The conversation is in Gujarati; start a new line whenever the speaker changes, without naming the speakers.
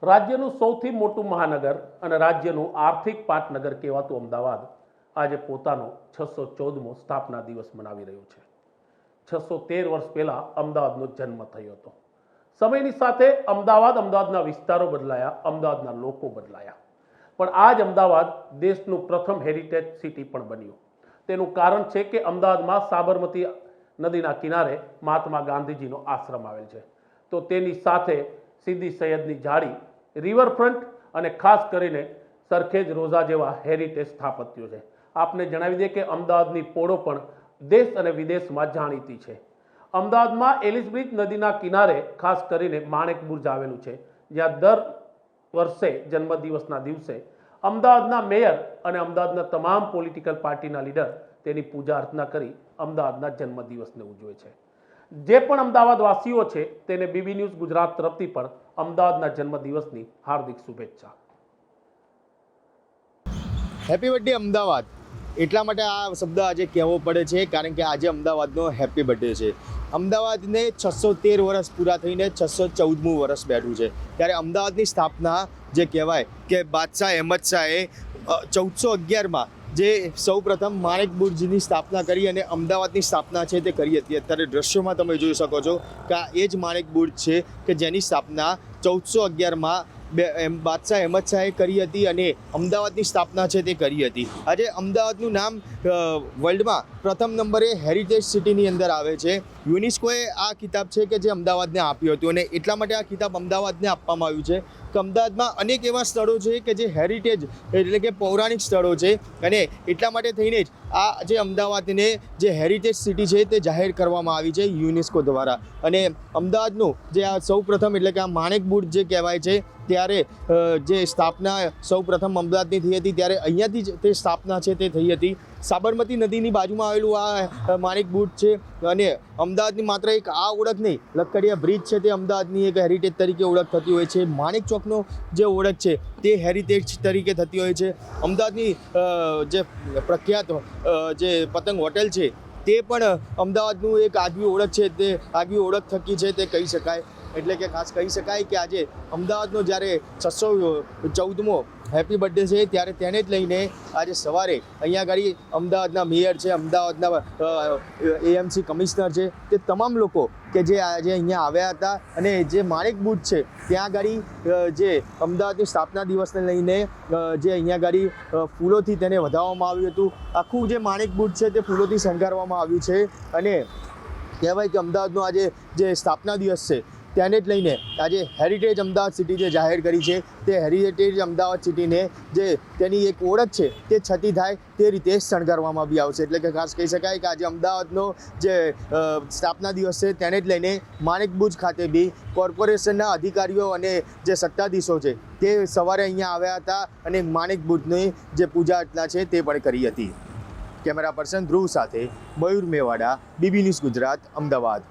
રાજ્યનું સૌથી મોટું મહાનગર અને રાજ્યનું આર્થિક પાટનગર કહેવાતું અમદાવાદ આજે પોતાનો 614મો સ્થાપના દિવસ મનાવી રહ્યું છે। 613 વર્ષ પહેલા અમદાવાદનો જન્મ થયો હતો। સમયની સાથે અમદાવાદના વિસ્તારો બદલાયા, અમદાવાદના લોકો બદલાયા, પણ આજ અમદાવાદ દેશનું પ્રથમ હેરિટેજ સિટી પણ બન્યું। તેનું કારણ છે કે અમદાવાદમાં સાબરમતી નદીના કિનારે મહાત્મા ગાંધીજીનો આશ્રમ આવેલ છે, તો તેની સાથે સીદી સૈયદની જાળી, રિવરફ્રન્ટ અને ખાસ કરીને સરખેજ રોઝા જેવા હેરિટેજ સ્થાપત્યો છે। આપને જણાવી દઈએ કે અમદાવાદની પોળો પણ દેશ અને વિદેશમાં જાણીતી છે। અમદાવાદમાં એલિસબ્રિજ નદીના કિનારે ખાસ કરીને માણેક બુર્જ આવેલું છે, જ્યાં દર વર્ષે જન્મદિવસના દિવસે અમદાવાદના મેયર અને અમદાવાદના તમામ પોલિટિકલ પાર્ટીના લીડર તેની પૂજા અર્ચના કરી અમદાવાદના જન્મદિવસને ઉજવે છે। જે પણ અમદાવાદ વાસીઓ છે તેને બીબી ન્યૂઝ ગુજરાત તરફથી પણ અમદાવાદના જન્મદિવસની હાર્દિક શુભેચ્છા।
Happy birthday Ahmedabad. એટલા માટે આ શબ્દ આજે કહેવો પડે છે કારણ કે આજે અમદાવાદનો હેપી બર્થડે છે। અમદાવાદને 613 વર્ષ પૂરા થઈને 614મું વર્ષ બેઠું છે, ત્યારે અમદાવાદની સ્થાપના જે કહેવાય કે બાદશાહ અહેમદ શાહે 1411માં જે સૌપ્રથમ માણેક બુર્જની સ્થાપના કરી અને અમદાવાદની સ્થાપના છે તે કરી હતી। અત્યારે દ્રશ્યોમાં તમે જોઈ શકો છો કે આ એ જ માણેક બુર્જ છે કે જેની સ્થાપના 1411માં બાદશાહ અહેમદ શાહે કરી હતી અને અમદાવાદની સ્થાપના છે તે કરી હતી। આજે અમદાવાદનું નામ વર્લ્ડમાં પ્રથમ નંબરે હેરિટેજ સિટીની અંદર આવે છે। યુનેસ્કોએ આ ખિતાબ છે કે જે અમદાવાદને આપ્યું હતું અને એટલા માટે આ ખિતાબ અમદાવાદને આપવામાં આવ્યું છે કે અમદાવાદમાં અનેક એવા સ્થળો છે કે જે હેરિટેજ એટલે કે પૌરાણિક સ્થળો છે અને એટલા માટે થઈને જ આ જે અમદાવાદને જે હેરિટેજ સિટી છે તે જાહેર કરવામાં આવી છે યુનેસ્કો દ્વારા। અને અમદાવાદનું જે આ સૌપ્રથમ એટલે કે આ માણેક બુર્જ જે કહેવાય છે ત્યારે જે સ્થાપના સૌપ્રથમ અમદાવાદની થઈ હતી ત્યારે અહીંયાથી જ તે સ્થાપના છે તે થઈ હતી। સાબરમતી નદીની બાજુમાં આવેલું આ માણેક બુર્જ છે અને અમદાવાદની માત્ર એક આ ઓળખ નહીં, લખકડિયા બ્રિજ છે તે અમદાવાદની એક હેરિટેજ તરીકે ઓળખ થતી હોય છે। માણેક ચોકનો જે ઓળખ છે તે હેરિટેજ તરીકે થતી હોય છે। અમદાવાદની જે પ્રખ્યાત જે પતંગ હોટેલ છે તે પણ અમદાવાદનું એક આગવી ઓળખ છે, તે આગવી ઓળખ થકી છે તે કહી શકાય। એટલે કે ખાસ કહી શકાય કે આજે અમદાવાદનો જ્યારે 614મો હેપી બર્થડે છે ત્યારે તેને જ લઈને આજે સવારે અહીંયા આગળ અમદાવાદના મેયર છે, અમદાવાદના એએમસી કમિશનર છે, તે તમામ લોકો કે જે આજે અહીંયા આવ્યા હતા અને જે માણેક બુર્જ છે ત્યાં આગળ જે અમદાવાદની સ્થાપના દિવસને લઈને જે અહીંયા આગળ ફૂલોથી તેને વધાવવામાં આવ્યું હતું। આખું જે માણેક બુર્જ છે તે ફૂલોથી શણગારવામાં આવ્યું છે અને કહેવાય કે અમદાવાદનો આજે જે સ્થાપના દિવસ છે તેને જ લઈને આજે હેરિટેજ અમદાવાદ સિટી જે જાહેર કરી છે તે હેરિટેજ અમદાવાદ સિટીને જે તેની એક ઓળખ છે તે છતી થાય તે રીતે શણગારવામાં બી આવશે। એટલે કે ખાસ કહી શકાય કે આજે અમદાવાદનો જે સ્થાપના દિવસ છે તેને જ લઈને માણેક બુર્જ ખાતે બી કોર્પોરેશનના અધિકારીઓ અને જે સત્તાધીશો છે તે સવારે અહીંયા આવ્યા હતા અને માણેક બુર્જની જે પૂજા અર્ચના છે તે પણ કરી હતી। કેમેરા પર્સન ધ્રુવ સાથે મયુર મેવાડા, બીબી ન્યૂઝ ગુજરાત, અમદાવાદ।